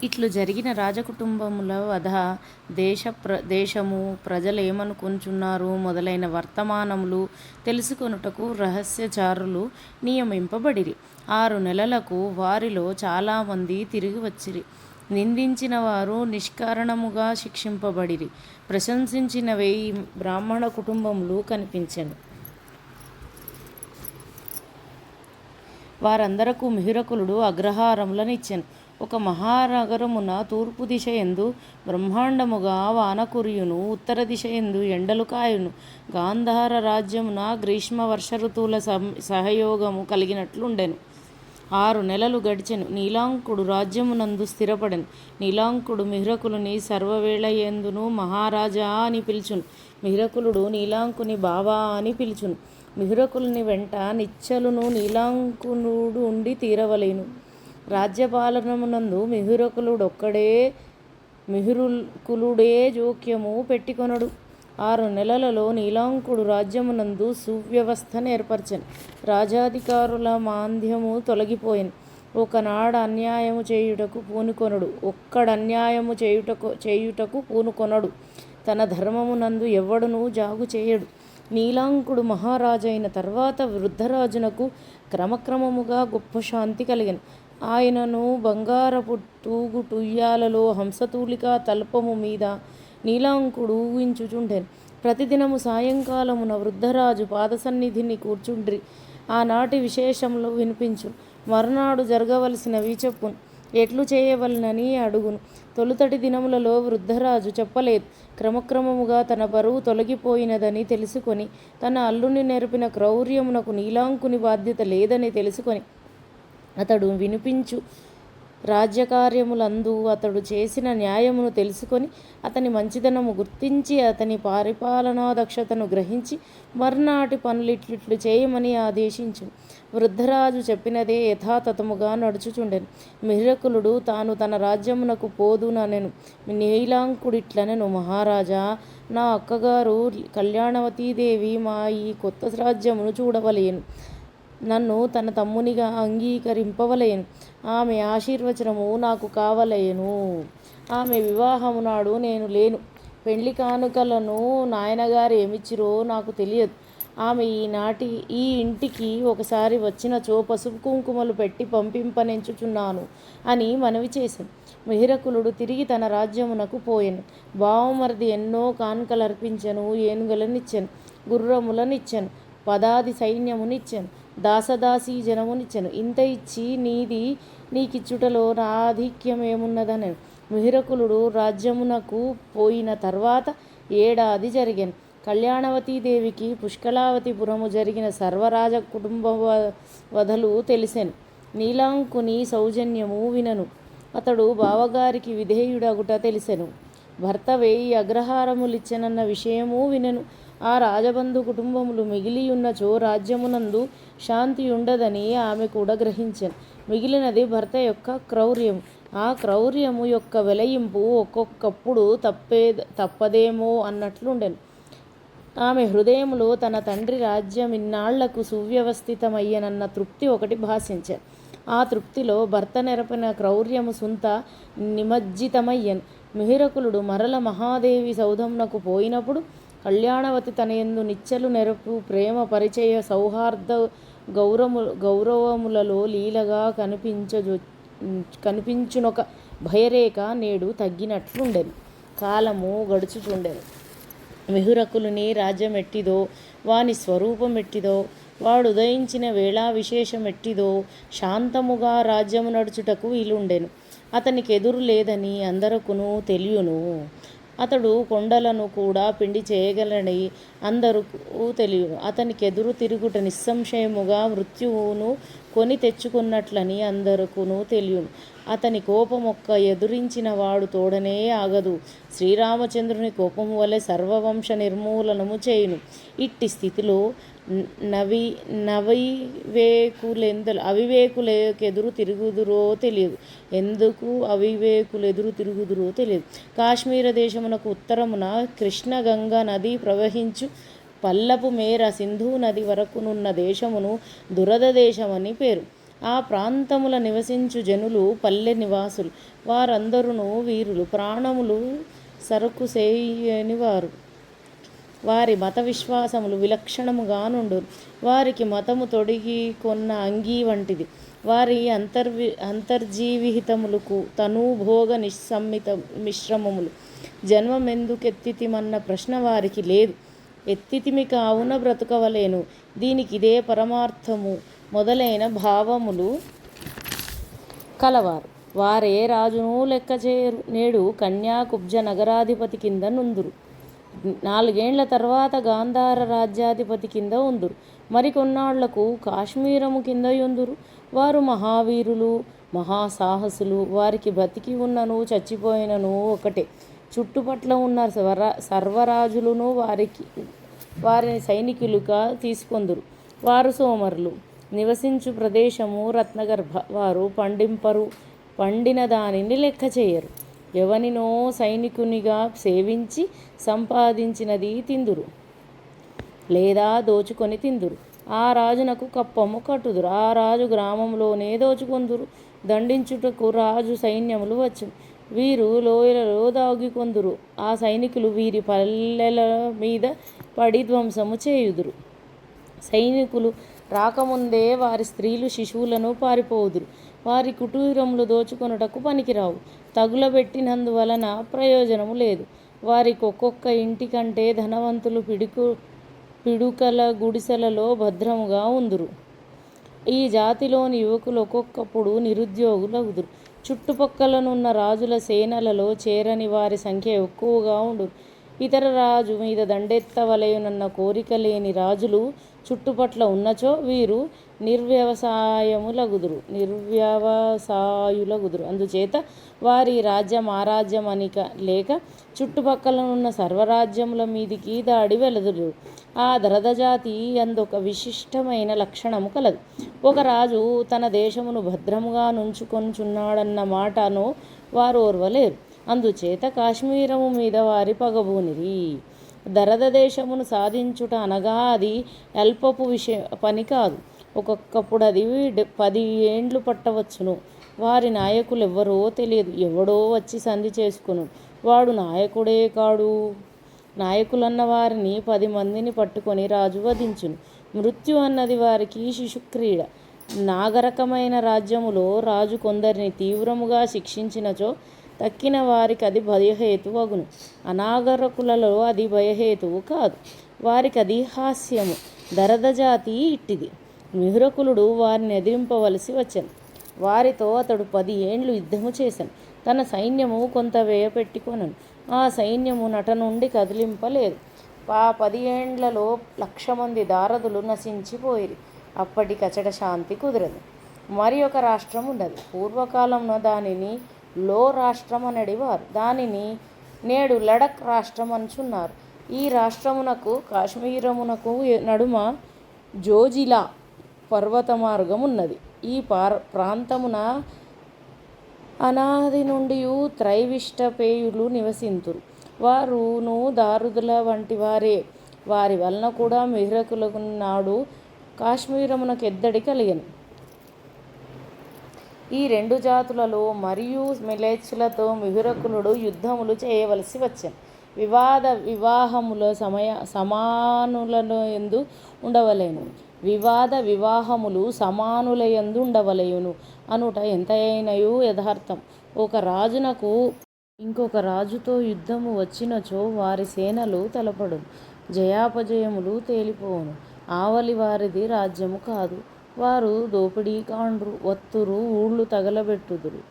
ఇట్లు జరిగిన రాజకుటుంబముల వధ, దేశము ప్రజలేమనుకొనుచున్నారు మొదలైన వర్తమానములు తెలుసుకొనుటకు రహస్యచారులు నియమింపబడిరి. 6 నెలలకు వారిలో చాలామంది తిరిగి వచ్చిరి. నిందించిన వారు నిష్కారణముగా శిక్షింపబడిరి. ప్రశంసించిన 1000 బ్రాహ్మణ కుటుంబములు కనిపించెను. వారందరకు మిహిరకులుడు అగ్రహారములనిచ్చెను. ఒక మహానగరమున తూర్పు దిశ యందు బ్రహ్మాండముగా వాన కురియును, ఉత్తర దిశ యందు ఎండలు కాయును. గాంధార రాజ్యమున గ్రీష్మ వర్ష ఋతువుల సహయోగము కలిగినట్లుండెను. 6 నెలలు గడిచెను. నీలాంకుడు రాజ్యమునందు స్థిరపడెను. నీలాంకుడు మిహిరకులుని సర్వవేళయందును మహారాజా అని పిలుచును. మిహిరకులుడు నీలాంకుని బావా అని పిలుచును. మిహిరకులుని వెంట నిశ్చలును నీలాంకునుడు ఉండి తీరవలెను. రాజ్యపాలనమునందు మిహిరకులుడే జోక్యము పెట్టుకొనడు. 6 నెలలలో నీలాంకుడు రాజ్యమునందు సువ్యవస్థ ఏర్పరచెను. రాజాధికారుల మాంద్యము తొలగిపోయెను. ఒకనాడు అన్యాయము చేయుటకు పూనుకొనడు. ఒక్కడన్యాయము చేయుటకు పూనుకొనడు. తన ధర్మమునందు ఎవ్వడునూ జాగు చేయడు. నీలాంకుడు మహారాజైన తర్వాత వృద్ధరాజునకు క్రమక్రమముగా గొప్ప శాంతి కలిగెను. ఆయనను బంగారపు తూగుటుయ్యాలలో హంసతూలికా తల్పము మీద నీలాంకుడు ఊహించుచుండెను. ప్రతిదినము సాయంకాలమున వృద్ధరాజు పాదసన్నిధిని కూర్చుండ్రి. ఆనాటి విశేషములు వినిపించును. మరునాడు జరగవలసినవి చెప్పును. ఎట్లు చేయవలనని అడుగును. తొలుతటి దినములలో వృద్ధరాజు చెప్పలేదు. క్రమక్రమముగా తన బరువు తొలగిపోయినదని తెలుసుకొని, తన అల్లుని నేర్పిన క్రౌర్యమునకు నీలాంకుని బాధ్యత లేదని తెలుసుకొని, అతడు వినిపించు రాజ్యకార్యములందు అతడు చేసిన న్యాయమును తెలుసుకొని, అతని మంచితనము గుర్తించి, అతని పరిపాలనా దక్షతను గ్రహించి మర్నాటి పనులిట్లు చేయమని ఆదేశించు. వృద్ధరాజు చెప్పినదే యథాతథముగా నడుచుచుండెను. మిహిరకులుడు తాను తన రాజ్యమునకు పోదుననెను. నీలాంకుడిట్లనెను, మహారాజా, నా అక్కగారు కళ్యాణవతీదేవి మా ఈ కొత్త రాజ్యమును చూడవలెను. నన్ను తన తమ్మునిగా అంగీకరింపవలెను. ఆమె ఆశీర్వచనము నాకు కావలెను. ఆమె వివాహము నాడు నేను లేను. పెండ్లి కానుకలను నాయనగారు ఏమిచ్చిరో నాకు తెలియదు. ఆమె ఈ ఇంటికి ఒకసారి వచ్చినచో పసుపు కుంకుమలు పెట్టి పంపింపనెంచుచున్నాను అని మనవి చేశాను. మిహిరకులుడు తిరిగి తన రాజ్యమునకు పోయెను. బావమరిది ఎన్నో కానుకలర్పించెను. ఏనుగులనిచ్చెను, గుర్రములనిచ్చెను, పదాది సైన్యమునిచ్చెను, దాసదాసీ జనమునిచ్చెను. ఇంత ఇచ్చి నీకిచ్చుటలో నా ఆధిక్యమేమున్నదనెను. మిహిరకులుడు రాజ్యమునకు పోయిన తర్వాత 7 ఏడాది జరిగెను. కళ్యాణవతీదేవికి పుష్కలావతిపురము జరిగిన సర్వరాజ కుటుంబ వధలు తెలిసెను. నీలాంకుని సౌజన్యము వినెను. అతడు బావగారికి విధేయుడగుట తెలిసెను. భర్త 1000 అగ్రహారములిచ్చెనన్న విషయము వినెను. ఆ రాజబంధు కుటుంబములు మిగిలియున్నచో రాజ్యమునందు శాంతియుండదని ఆమె కూడా గ్రహించెను. మిగిలినది భర్త యొక్క క్రౌర్యము. ఆ క్రౌర్యము యొక్క వెలయింపు ఒక్కొక్కప్పుడు తప్పదేమో అన్నట్లుండెను. ఆమె హృదయములో తన తండ్రి రాజ్యమిన్నాళ్లకు సువ్యవస్థితమయ్యనన్న తృప్తి ఒకటి భాషించెను. ఆ తృప్తిలో భర్త నెరపిన క్రౌర్యము సుంత నిమజ్జితమయ్యెను. మిహిరకులుడు మరల మహాదేవి సౌధమునకు పోయినప్పుడు కళ్యాణవతి తనయందు నిచ్చెలు నెరపు ప్రేమ పరిచయ సౌహార్ద గౌరవములలో లీలగా కనిపించునొక భయరేఖ నేడు తగ్గినట్లుండెను. కాలము గడుచుచుండెను. మిహిరకులుని రాజ్యమెట్టిదో, వాని స్వరూపమెట్టిదో, వాడుదయించిన వేళా విశేషమెట్టిదో శాంతముగా రాజ్యము నడుచుటకు వీలుండెను. అతనికెదురు లేదని అందరకును తెలియును. అతడు కొండలను కూడా పిండి చేయగలడని అందరూ తెలియును. అతనికెదురు తిరుగుట నిస్సంశయముగా మృత్యువును కొని తెచ్చుకున్నట్లని అందరకును తెలియును. అతని కోపమొక్క ఎదురించిన వాడు తోడనే ఆగదు. శ్రీరామచంద్రుని కోపము వలె సర్వవంశ నిర్మూలనము చేయును. ఇట్టి స్థితిలో అవివేకులెకెదురు తిరుగుదురో తెలియదు. ఎందుకు అవివేకులెదురు తిరుగుదురో తెలియదు. కాశ్మీర దేశమునకు ఉత్తరమున కృష్ణ గంగా నది ప్రవహించు పల్లపు మేర సింధు నది వరకునున్న దేశమును దురద దేశమని పేరు. ఆ ప్రాంతముల నివసించు జనులు పల్లె నివాసులు. వారందరును వీరులు, ప్రాణములు సరకు సేయనివారు. వారి మత విశ్వాసములు విలక్షణముగా నుండును. వారికి మతము తొడిగి కొన్న అంగీ వంటిది. వారి అంతర్జీవిహితములకు తనూభోగ నిస్సమ్మిత మిశ్రమములు. జన్మమెందుకెత్తితిమన్న ప్రశ్న వారికి లేదు. ఎత్తితిమి కావున బ్రతుకవలేను, దీనికిదే పరమార్థము మొదలైన భావములు కలవారు. వారే రాజును లెక్క చేయరు. నేడు కన్యాకుబ్జ నగరాధిపతి కింద నుందురు. 4 ఏండ్ల తర్వాత గాంధార రాజ్యాధిపతి కింద ఉందురు. మరికొన్నాళ్లకు కాశ్మీరము కింద యుందురు. వారు మహావీరులు, మహాసాహసులు. వారికి బ్రతికి ఉన్నను చచ్చిపోయినను ఒకటే. చుట్టుపట్ల ఉన్న సర్వరాజులను వారిని సైనికులుగా తీసుకొందురు. వారు సోమరులు. నివసించు ప్రదేశము రత్నగర్భ. వారు పండింపరు, పండిన దానిని లెక్క చేయరు. ఎవనినో సైనికునిగా సేవించి సంపాదించినది తిందురు, లేదా దోచుకొని తిందురు. ఆ రాజునకు కప్పము కట్టుదురు. ఆ రాజు గ్రామంలోనే దోచుకొందురు. దండించుటకు రాజు సైన్యములు వచ్చును. వీరు లోయలలో దాగికొందురు. ఆ సైనికులు వీరి పల్లెల మీద పడి ధ్వంసము చేయుదురు. సైనికులు రాకముందే వారి స్త్రీలు శిశువులను పారిపోవుదురు. వారి కుటీరములు దోచుకొనుటకు పనికిరావు. తగులబెట్టినందువలన ప్రయోజనము లేదు. వారికి ఒక్కొక్క ఇంటి కంటే ధనవంతులు పిడుకల గుడిసెలలో భద్రముగా ఉందురు. ఈ జాతిలోని యువకులు ఒక్కొక్కప్పుడు నిరుద్యోగులగుదురు. చుట్టుపక్కలనున్న రాజుల సేనలలో చేరని వారి సంఖ్య ఎక్కువగా ఉండును. ఇతర రాజు మీద దండెత్తవలయునన్న కోరిక లేని రాజులు చుట్టుపట్ల ఉన్నచో వీరు నిర్వ్యవసాయులగుదురు. అందుచేత వారి రాజ్యం ఆరాజ్యం అనిక లేక చుట్టుపక్కలనున్న సర్వరాజ్యముల మీదికి దాడి వెలదురు. ఆ దరదజాతి అందొక విశిష్టమైన లక్షణము కలదు. ఒక రాజు తన దేశమును భద్రముగా నుంచుకొనుచున్నాడన్న మాటను వారు ఓర్వలేరు. అందుచేత కాశ్మీరము మీద వారి పగబూనిరి. దరద దేశమును సాధించుట అనగా అది అల్పపు పని కాదు. ఒక్కొక్కప్పుడు అది 10 ఏండ్లు పట్టవచ్చును. వారి నాయకులెవ్వరో తెలియదు. ఎవడో వచ్చి సంధి చేసుకును. వాడు నాయకుడే కాడు. నాయకులన్న వారిని 10 మందిని పట్టుకొని రాజు వధించును. మృత్యు అన్నది వారికి శిశుక్రీడ. నాగరకమైన రాజ్యములో రాజు కొందరిని తీవ్రముగా శిక్షించినచో తక్కిన వారికి అది భయహేతువు అగును. అనాగరకులలో అది భయహేతువు కాదు. వారికి అది హాస్యము. దరదజాతి ఇట్టిది. మిహురకులుడు వారిని ఎదిరింపవలసి వచ్చెను. వారితో అతడు 10 ఏండ్లు యుద్ధము చేసెను. తన సైన్యము కొంత వ్యయపెట్టుకొనెను. ఆ సైన్యము నట నుండి కదిలింపలేదు. ఆ 10 ఏండ్లలో 1,00,000 మంది దారదులు నశించిపోయిరి. అప్పటికచట శాంతి కుదరదు. మరి ఒక రాష్ట్రం ఉన్నది. పూర్వకాలంలో దానిని లో రాష్ట్రం అనడివారు. దానిని నేడు లడక్ రాష్ట్రం అనుచున్నారు. ఈ రాష్ట్రమునకు కాశ్మీరమునకు నడుమ జోజిలా పర్వత మార్గం ఉన్నది. ఈ ప్రాంతమున అనాది నుండి త్రైవిష్టపేయులు నివసింతురు. వారును దారుదుల వంటి వారే. వారి వలన కూడా మిహ్రకులకు నాడు కాశ్మీరమునకు ఎద్దడి కలిగెను. ఈ 2 జాతులలో మరియు మిలేచ్చులతో మిహురకులుడు యుద్ధములు చేయవలసి వచ్చెను. వివాహముల సమానులయందు ఉండవలెను. వివాహములు సమానులయందు ఉండవలెను అనుట ఎంతైనయు యథార్థం. ఒక రాజునకు ఇంకొక రాజుతో యుద్ధము వచ్చినచో వారి సేనలు తలపడును. జయాపజయములు తేలిపోవును. ఆవలి వారిది రాజ్యము కాదు. వారు దోపిడీ కాండ్రు. వత్తురు, ఊళ్ళు తగలబెట్టుదురు,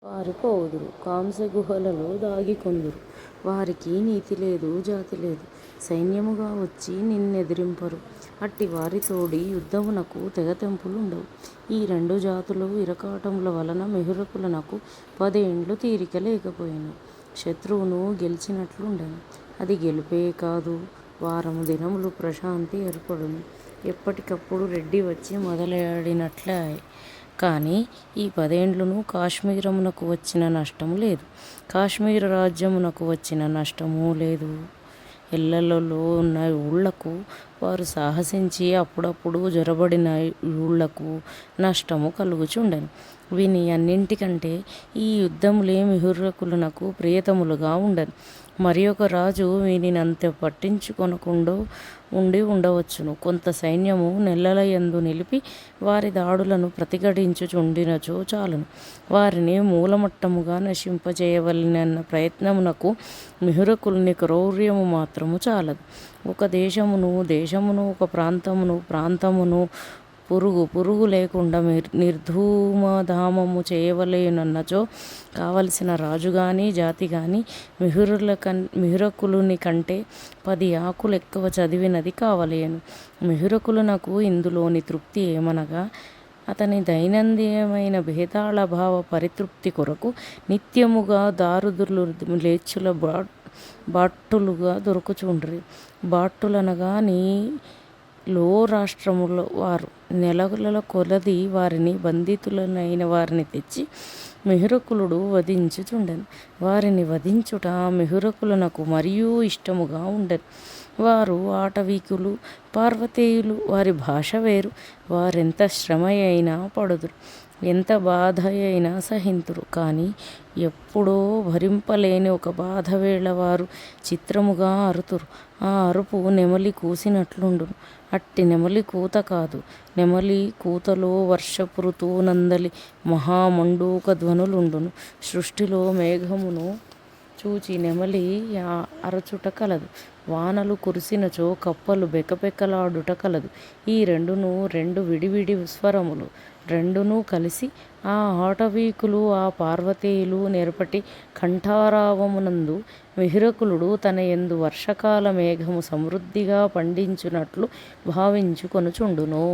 పారిపోవుదురు, కాంస గుహలలో దాగికొందురు. వారికి నీతి లేదు, జాతి లేదు. సైన్యముగా వచ్చి నిన్నెదిరింపరు. అట్టి వారితోడి యుద్ధమునకు తెగతెంపులుండవు. ఈ 2 జాతుల ఇరకాటముల వలన మిహురకులకు 10 ఏండ్లు తీరిక లేకపోయెను. శత్రువును గెలిచినట్లుండెను. అది గెలుపే కాదు. వారము దినములు ప్రశాంతి ఏర్పడును. ఎప్పటికప్పుడు రెడ్డి వచ్చి మొదలాడినట్లే. కానీ ఈ 10 ఏండ్లును కాశ్మీరమునకు వచ్చిన నష్టము లేదు. కాశ్మీర రాజ్యమునకు వచ్చిన నష్టము లేదు. ఎల్లలలో ఉన్న ఊళ్ళకు వారు సాహసించి అప్పుడప్పుడు జొరబడిన ఊళ్ళకు నష్టము కలుగుచుండెను. వీని అన్నింటికంటే ఈ యుద్ధములే మిహురకులకు ప్రియతములుగా ఉండెను. మరి ఒక రాజు వీనిని అంత పట్టించుకొనకుండా ఉండవచ్చును. కొంత సైన్యము నెల్లల యందు నిలిపి వారి దాడులను ప్రతిఘటించుచుండినచో చాలును. వారిని మూలమట్టముగా నశింపజేయవలెనన్న ప్రయత్నమునకు మిహురకుల్ని క్రౌర్యము మాత్రము చాలదు. ఒక దేశమును ఒక ప్రాంతమును పురుగు లేకుండా నిర్ధూమధామము చేయవలెనన్నచో కావలసిన రాజు గాని జాతి గాని మిహురకులుని కంటే 10 ఆకులు ఎక్కువ చదివినది కావలేను. మిహురకులునకు ఇందులోని తృప్తి ఏమనగా అతని దైనందినమైన భేతాళ భావ పరితృప్తి కొరకు నిత్యముగా దారుదులు లేచుల బాట్టులుగా దొరుకుచుండ్రి. బాట్టులనగా లో రాష్ట్రముల వారు నెలల కొలది వారిని బంధితులనైన వారిని తెచ్చి మిహురకులుడు వధించుచుండెను. వారిని వధించుట మిహురకులకు మరియూ ఇష్టముగా ఉండెను. వారు ఆటవీకులు, పార్వతేయులు. వారి భాష వేరు. వారెంత శ్రమ అయినా పడుదురు, ఎంత బాధ అయినా సహింతురు. కానీ ఎప్పుడో భరింపలేని ఒక బాధ వేళ వారు చిత్రముగా అరుతురు. ఆ అరుపు నెమలి కూసినట్లుండును. అట్టి నెమలి కూత కాదు. నెమలి కూతలో వర్షపు ఋతువునందలి మహామండూక ధ్వనులుండును. సృష్టిలో మేఘమును చూచి నెమలి అరచుట కలదు. వానలు కురిసినచో కప్పలు బెకబెకలాడుట కలదు. ఈ రెండు విడివిడి స్వరములు. రెండునూ కలిసి ఆ ఆటవీకులు, ఆ పార్వతీయులు నెరపటి కంఠారావమునందు మిహురకులుడు తన యందు వర్షకాల మేఘము సమృద్ధిగా పండించునట్లు భావించుకొనుచుండును.